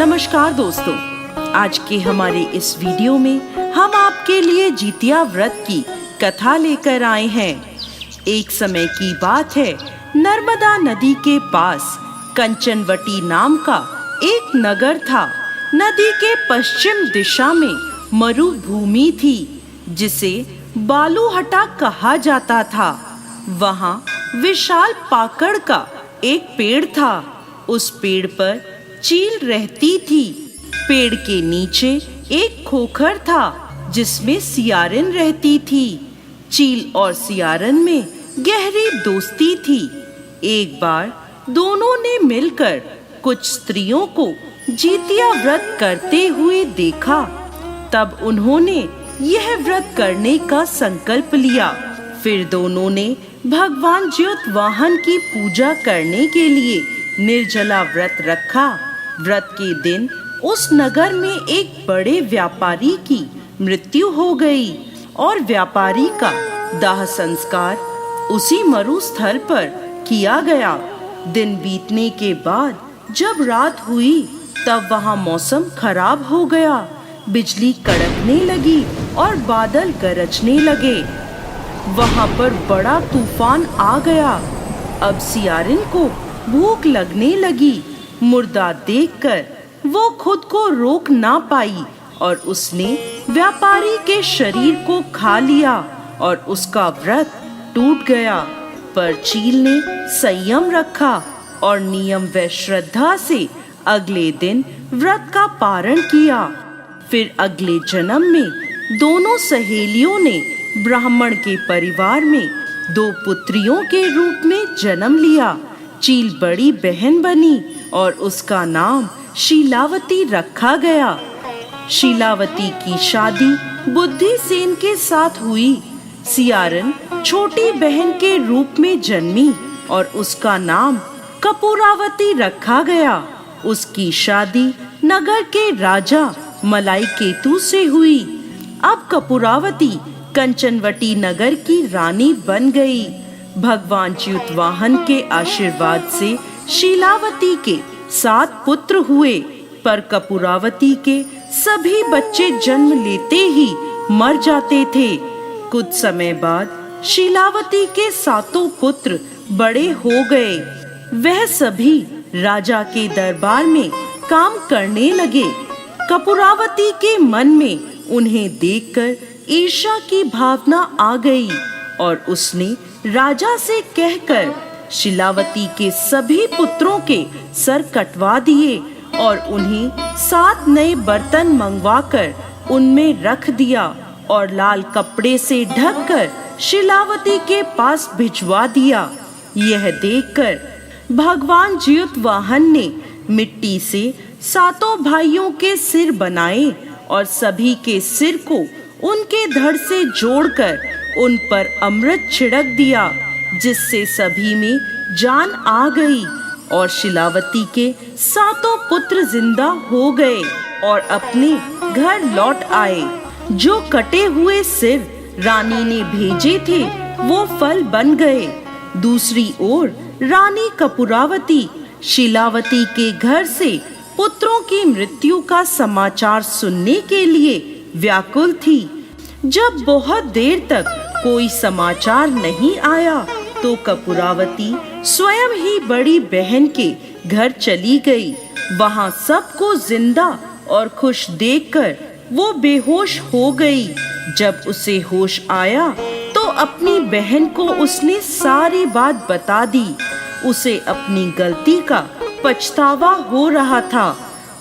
नमस्कार दोस्तों, आज के हमारे इस वीडियो में हम आपके लिए जितिया व्रत की कथा लेकर आए हैं। एक समय की बात है, नर्मदा नदी के पास कंचनवटी नाम का एक नगर था। नदी के पश्चिम दिशा में मरुभूमि थी जिसे बालूहटा कहा जाता था। वहाँ विशाल पाकड़ का एक पेड़ था। उस पेड़ पर चील रहती थी। पेड़ के नीचे एक खोखर था जिसमें सियारिन रहती थी। चील और सियारिन में गहरी दोस्ती थी। एक बार दोनों ने मिलकर कुछ स्त्रियों को जितिया व्रत करते हुए देखा। तब उन्होंने यह व्रत करने का संकल्प लिया। फिर दोनों ने भगवान ज्योतवाहन की पूजा करने के लिए निर्जला व्रत रखा। व्रत के दिन उस नगर में एक बड़े व्यापारी की मृत्यु हो गई और व्यापारी का दाह संस्कार उसी मरुस्थल पर किया गया। दिन बीतने के बाद जब रात हुई तब वहाँ मौसम खराब हो गया। बिजली कड़कने लगी और बादल गरजने लगे। वहाँ पर बड़ा तूफान आ गया। अब सियारिन को भूख लगने लगी। मुर्दा देखकर वो खुद को रोक ना पाई और उसने व्यापारी के शरीर को खा लिया और उसका व्रत टूट गया। पर चील ने संयम रखा और नियम व श्रद्धा से अगले दिन व्रत का पारण किया। फिर अगले जन्म में दोनों सहेलियों ने ब्राह्मण के परिवार में 2 पुत्रियों के रूप में जन्म लिया। चील बड़ी बहन बनी और उसका नाम शीलावती रखा गया। शीलावती की शादी बुद्धिसेन के साथ हुई। सियारिन छोटी बहन के रूप में जन्मी और उसका नाम कपूरावती रखा गया। उसकी शादी नगर के राजा मलाई केतु से हुई। अब कपूरावती कंचनवटी नगर की रानी बन गई। भगवान ज्योतवाहन के आशीर्वाद से शीलावती के 7 पुत्र हुए, पर कपूरावती के सभी बच्चे जन्म लेते ही मर जाते थे। कुछ समय बाद शीलावती के 7 पुत्र बड़े हो गए। वह सभी राजा के दरबार में काम करने लगे। कपूरावती के मन में उन्हें देखकर ईर्ष्या की भावना आ गई और उसने राजा से कहकर शीलावती के सभी पुत्रों के सर कटवा दिए और उन्हें 7 नए बर्तन मंगवाकर उनमें रख दिया और लाल कपड़े से ढककर शीलावती के पास भिजवा दिया। यह देखकर भगवान ज्योतवाहन ने मिट्टी से 7 भाइयों के सिर बनाए और सभी के सिर को उनके धड़ से जोड़कर उन पर अमृत छिड़क दिया, जिससे सभी में जान आ गई और शीलावती के 7 पुत्र जिंदा हो गए और अपने घर लौट आए। जो कटे हुए सिर रानी ने भेजे थे वो फल बन गए। दूसरी ओर रानी कपूरावती शीलावती के घर से पुत्रों की मृत्यु का समाचार सुनने के लिए व्याकुल थी। जब बहुत देर तक कोई समाचार नहीं आया तो कपूरावती स्वयं ही बड़ी बहन के घर चली गई। वहां सबको जिंदा और खुश देखकर वो बेहोश हो गई। जब उसे होश आया तो अपनी बहन को उसने सारी बात बता दी। उसे अपनी गलती का पछतावा हो रहा था।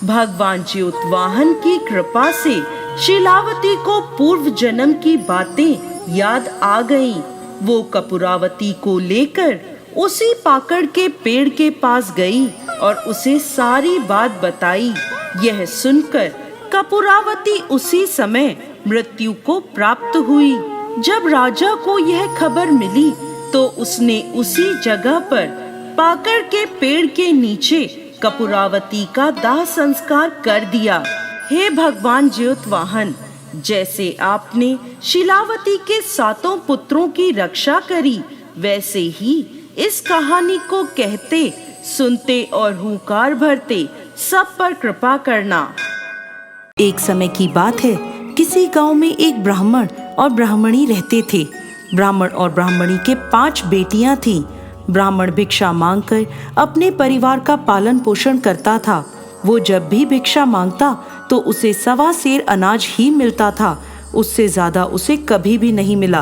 भगवान ज्योतवाहन की कृपा से शीलावती को पूर्व जन्म की बातें याद आ गई। वो कपूरावती को लेकर उसी पाकड़ के पेड़ के पास गई और उसे सारी बात बताई। यह सुनकर कपूरावती उसी समय मृत्यु को प्राप्त हुई। जब राजा को यह खबर मिली तो उसने उसी जगह पर पाकड़ के पेड़ के नीचे कपूरावती का दाह संस्कार कर दिया। हे भगवान ज्योतवाहन, जैसे आपने शीलावती के 7 पुत्रों की रक्षा करी, वैसे ही इस कहानी को कहते, सुनते और हुंकार भरते सब पर कृपा करना। एक समय की बात है, किसी गांव में एक ब्राह्मण और ब्राह्मणी रहते थे। ब्राह्मण और ब्राह्मणी के 5 बेटियां थीं। ब्राह्मण भिक्षा मांगकर अपने परिवार का पालन पोषण करता था। वो जब भी भिक्षा मांगता तो उसे 1.25 सेर अनाज ही मिलता था, उससे ज्यादा उसे कभी भी नहीं मिला।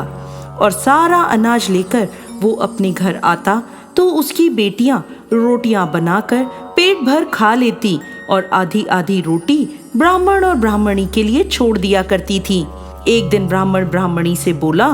और सारा अनाज लेकर वो अपने घर आता तो उसकी बेटियां रोटियां बनाकर पेट भर खा लेती और आधी आधी रोटी ब्राह्मण और ब्राह्मणी के लिए छोड़ दिया करती थी। एक दिन ब्राह्मण ब्राह्मणी से बोला,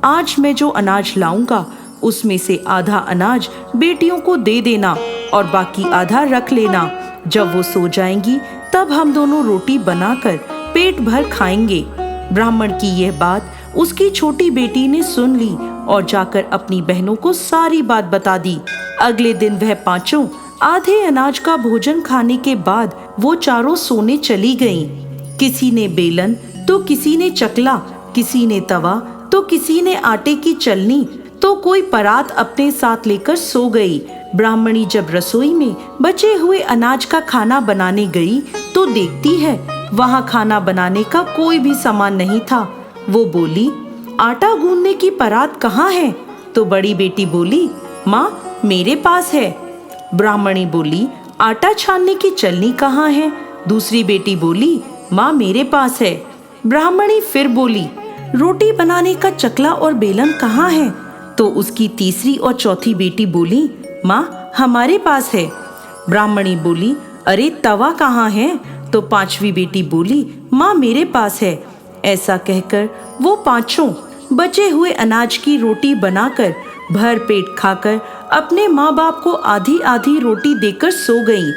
आज मैं जो अनाज लाऊंगा उसमें से आधा अनाज बेटियों को दे देना और बाकी आधा रख लेना। जब वो सो जाएंगी तब हम दोनों रोटी बनाकर पेट भर खाएंगे। ब्राह्मण की यह बात उसकी छोटी बेटी ने सुन ली और जाकर अपनी बहनों को सारी बात बता दी। अगले दिन वह 5 आधे अनाज का भोजन खाने के बाद वो चारों सोने चली गईं। किसी ने बेलन तो किसी ने चकला, किसी ने तवा तो किसी ने आटे की चलनी, तो कोई परात अपने साथ लेकर सो गई। ब्राह्मणी जब रसोई में बचे हुए अनाज का खाना बनाने गई तो देखती है वहाँ खाना बनाने का कोई भी सामान नहीं था। वो बोली, आटा गूंदने की परात कहाँ है? तो बड़ी बेटी बोली, माँ मेरे पास है। ब्राह्मणी बोली, आटा छानने की चलनी कहाँ है? दूसरी बेटी बोली, माँ मेरे पास है। ब्राह्मणी फिर बोली, रोटी बनाने का चकला और बेलन कहाँ है? तो उसकी तीसरी और चौथी बेटी बोली, माँ हमारे पास है। ब्राह्मणी बोली, अरे तवा कहाँ है? तो 5वीं बेटी बोली, माँ मेरे पास है। ऐसा कहकर वो 5 बचे हुए अनाज की रोटी बनाकर भर पेट खाकर अपने माँ बाप को आधी आधी रोटी देकर सो गई।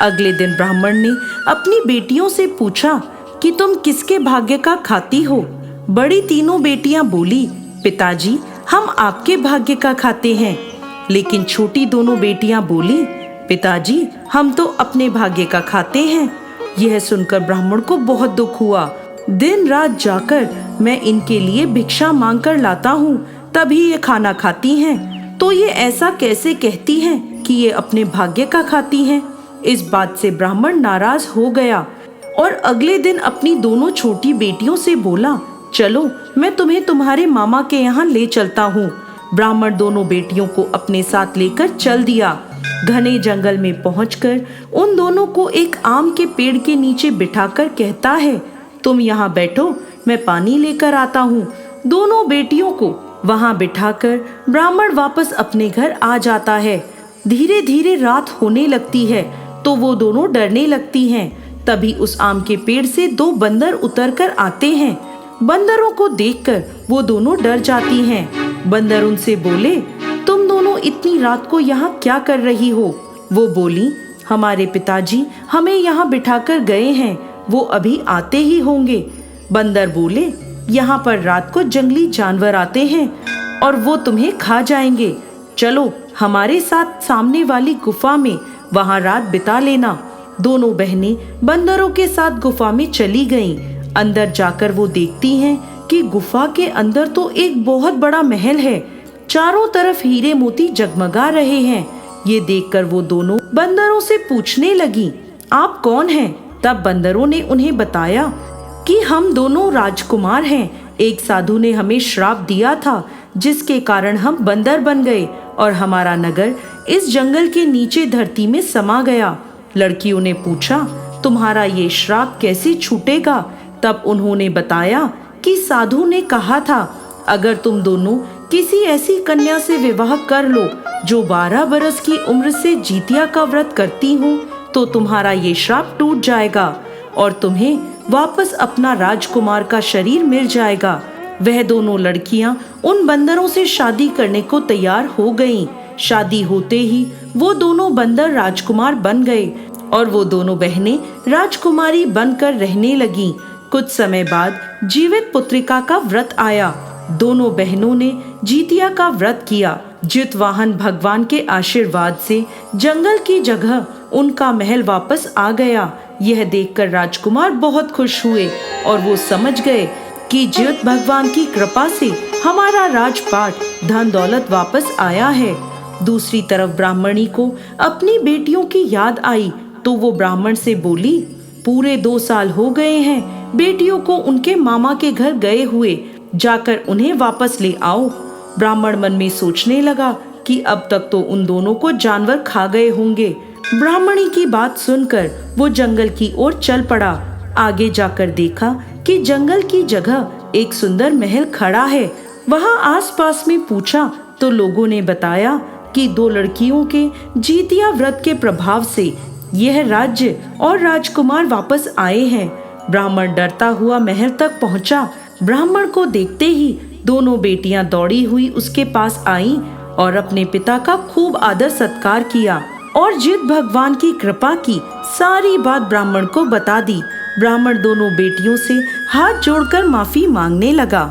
अगले दिन ब्राह्मण ने अपनी बेटियों से पूछा कि तुम किसके भाग्य का खाती हो? बड़ी तीनों बेटियां बोली, पिताजी हम आपके भाग्य का खाते हैं। लेकिन छोटी दोनों बेटियां बोली, पिताजी हम तो अपने भाग्य का खाते हैं। यह सुनकर ब्राह्मण को बहुत दुख हुआ। दिन रात जाकर मैं इनके लिए भिक्षा मांग कर लाता हूँ, तभी ये खाना खाती हैं। तो ये ऐसा कैसे कहती हैं कि ये अपने भाग्य का खाती हैं? इस बात से ब्राह्मण नाराज हो गया और अगले दिन अपनी दोनों छोटी बेटियों से बोला, चलो मैं तुम्हें तुम्हारे मामा के यहाँ ले चलता हूँ। ब्राह्मण दोनों बेटियों को अपने साथ लेकर चल दिया। घने जंगल में पहुंचकर उन दोनों को एक आम के पेड़ के नीचे बिठाकर कहता है, तुम यहाँ बैठो, मैं पानी लेकर आता हूँ। दोनों बेटियों को वहाँ बिठाकर ब्राह्मण वापस अपने घर आ जाता है। धीरे धीरे रात होने लगती है तो वो दोनों डरने लगती हैं। तभी उस आम के पेड़ से 2 बंदर उतरकर आते हैं। बंदरों को देखकर वो दोनों डर जाती हैं। बंदर उनसे बोले, तुम दोनों इतनी रात को यहाँ क्या कर रही हो? वो बोली, हमारे पिताजी हमें यहाँ बिठाकर गए हैं, वो अभी आते ही होंगे। बंदर बोले, यहाँ पर रात को जंगली जानवर आते हैं और वो तुम्हें खा जाएंगे। चलो हमारे साथ सामने वाली गुफा में, वहाँ रात बिता लेना। दोनों बहनें बंदरों के साथ गुफा में चली गईं। अंदर जाकर वो देखती हैं कि गुफा के अंदर तो एक बहुत बड़ा महल है। चारों तरफ हीरे मोती जगमगा रहे हैं। ये देखकर वो दोनों बंदरों से पूछने लगी, आप कौन हैं? तब बंदरों ने उन्हें बताया कि हम दोनों राजकुमार हैं। एक साधु ने हमें श्राप दिया था, जिसके कारण हम बंदर बन गए और हमारा नगर इस जंगल के नीचे धरती में समा गया। लड़कियों ने पूछा, तुम्हारा ये श्राप कैसे छूटेगा? तब उन्होंने बताया कि साधु ने कहा था, अगर तुम दोनों किसी ऐसी कन्या से विवाह कर लो जो 12 बरस की उम्र से जितिया का व्रत करती हो, तो तुम्हारा ये श्राप टूट जाएगा और तुम्हें वापस अपना राजकुमार का शरीर मिल जाएगा। वह दोनों लड़कियां उन बंदरों से शादी करने को तैयार हो गईं। शादी होते ही वो दोनों बंदर राजकुमार बन गए और वो दोनों बहनें राजकुमारी बनकर रहने लगीं। कुछ समय बाद जीवित पुत्रिका का व्रत आया। दोनों बहनों ने जितिया का व्रत किया। जितवाहन भगवान के आशीर्वाद से जंगल की जगह उनका महल वापस आ गया। यह देखकर राजकुमार बहुत खुश हुए और वो समझ गए कि जित भगवान की कृपा से हमारा राजपाट धन दौलत वापस आया है। दूसरी तरफ ब्राह्मणी को अपनी बेटियों की याद आई तो वो ब्राह्मण से बोली, पूरे 2 साल हो गए हैं बेटियों को उनके मामा के घर गए हुए, जाकर उन्हें वापस ले आओ। ब्राह्मण मन में सोचने लगा कि अब तक तो उन दोनों को जानवर खा गए होंगे। ब्राह्मणी की बात सुनकर वो जंगल की ओर चल पड़ा। आगे जाकर देखा कि जंगल की जगह एक सुंदर महल खड़ा है। वहां आसपास में पूछा तो लोगों ने बताया कि 2 लड़कियों के जीतिया व्रत के प्रभाव से यह राज्य और राजकुमार वापस आए हैं। ब्राह्मण डरता हुआ महल तक पहुंचा। ब्राह्मण को देखते ही दोनों बेटियां दौड़ी हुई उसके पास आईं और अपने पिता का खूब आदर सत्कार किया और जित भगवान की कृपा की सारी बात ब्राह्मण को बता दी। ब्राह्मण दोनों बेटियों से हाथ जोड़कर माफी मांगने लगा।